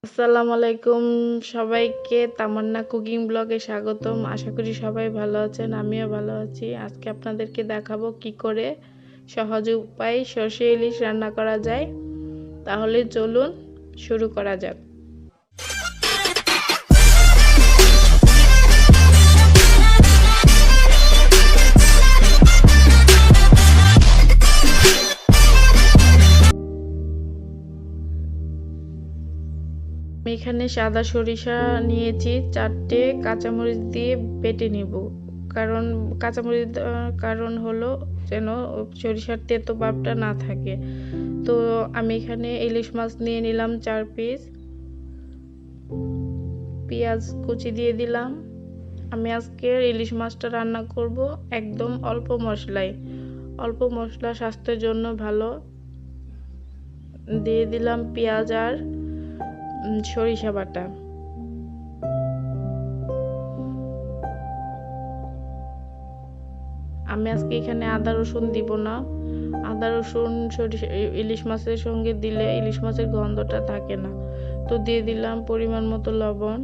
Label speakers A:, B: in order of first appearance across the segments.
A: আসসালামু আলাইকুম সবাইকে তামান্না কুকিং ব্লগে স্বাগতম। আশা করি সবাই ভালো আছেন, আমিও ভালো আছি। আজকে আপনাদেরকে দেখাবো কি করে সহজ উপায়ে সরষে ইলিশ রান্না করা যায়। তাহলে চলুন শুরু করা যাক। আমি এখানে সাদা সরিষা নিয়েছি 4টে, কাঁচামরিচ দিয়ে বেটে নিব। কাঁচামরিচ কারণ হলো যেন সরিষার তেতো ভাবটা না থাকে। তো আমি এখানে ইলিশ মাছ নিয়ে নিলাম 4 পিস, পেঁয়াজ কুচি দিয়ে দিলাম। আমি আজকে ইলিশ মাছটা রান্না করব একদম অল্প মশলায়। অল্প মশলা স্বাস্থ্যের জন্য ভালো। দিয়ে দিলাম পেঁয়াজ আর সরিষা বাটা। আমি আজকে এখানে আদা রসুন দিব না। আদা রসুন সরিষা ইলিশ মাছের সঙ্গে দিলে ইলিশ মাছের গন্ধটা থাকে না। তো দিয়ে দিলাম পরিমাণ মতো লবণ,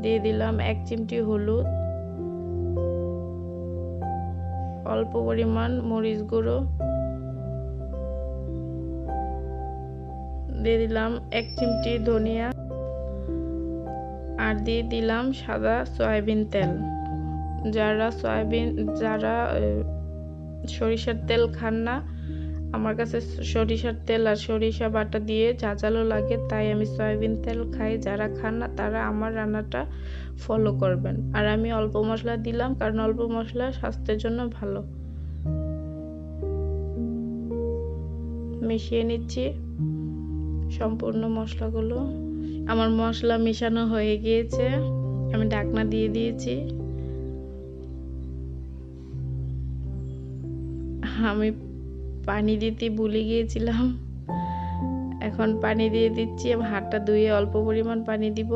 A: দিয়ে দিলাম 1 চিমটি হলুদ, অল্প পরিমাণ মরিচ গুঁড়ো, দিয়ে দিলাম 1 চিমটি ধনিয়া, আর দিয়ে দিলাম সাদা সয়াবিন তেল। যারা সরিষার তেল খান না, আমার কাছে সরিষার তেল আর সরিষা বাটা দিয়ে ঝাঁঝালো লাগে, তাই আমি সয়াবিন তেল খাই। যারা খান না তারা আমার রান্নাটা ফলো করবেন। আর আমি অল্প মশলা দিলাম, কারণ অল্প মশলা স্বাস্থ্যের জন্য ভালো। মিশিয়ে নিচ্ছি সম্পূর্ণ মশলাগুলো। আমার মশলা মিশানো হয়ে গিয়েছে, আমি ঢাকনা দিয়ে দিয়েছি। আমি পানি দিতে ভুলে গিয়েছিলাম, এখন পানি দিয়ে দিচ্ছি। আমি হাতটা ধুয়ে অল্প পরিমাণ পানি দিব।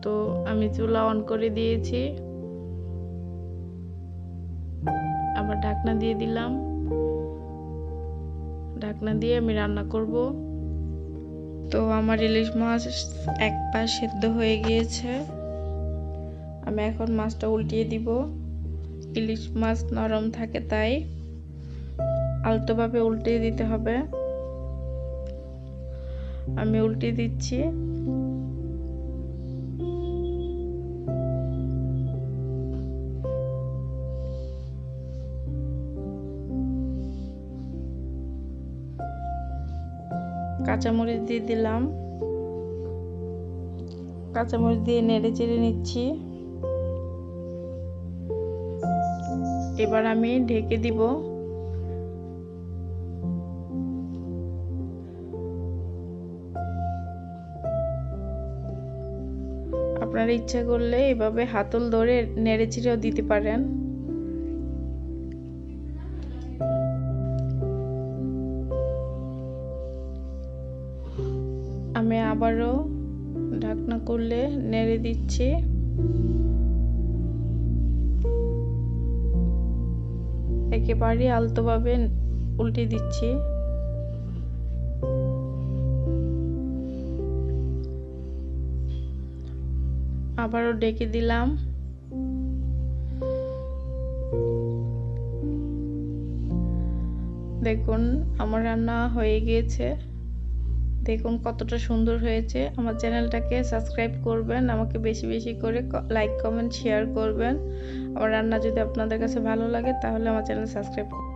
A: তো আমি চুলা অন করে দিয়েছি, আবার ঢাকনা দিয়ে দিলাম। ঢাকনা দিয়ে আমি রান্না করব। তো আমার ইলিশ মাছ এক পাশ সেদ্ধ হয়ে গিয়েছে, আমি এখন মাছটা উল্টিয়ে দিব। ইলিশ মাছ নরম থাকে, তাই আলতোভাবে উল্টিয়ে দিতে হবে। আমি উল্টিয়ে দিচ্ছি। কাঁচামরিচ দিয়ে দিলাম, কাঁচামরিচ দিয়ে নেড়ে চেড়ে নিচ্ছি। এবার আমি ঢেকে দিব। আপনারা ইচ্ছা করলে এভাবে হাতল ধরে নেড়ে চেড়েও দিতে পারেন। আমি আবারও ঢাকনা করলে নেড়ে দিচ্ছি। একেবারে আলতোভাবে উল্টে দিচ্ছি। আবারও ঢেকে দিলাম। দেখুন আমার রান্না হয়ে গিয়েছে। দেখুন কতটা সুন্দর হয়েছে। আমার চ্যানেলটাকে সাবস্ক্রাইব করবেন, আমাকে বেশি বেশি করে লাইক কমেন্ট শেয়ার করবেন। আমার রান্না যদি আপনাদের কাছে ভালো লাগে তাহলে আমার চ্যানেল সাবস্ক্রাইব করবেন।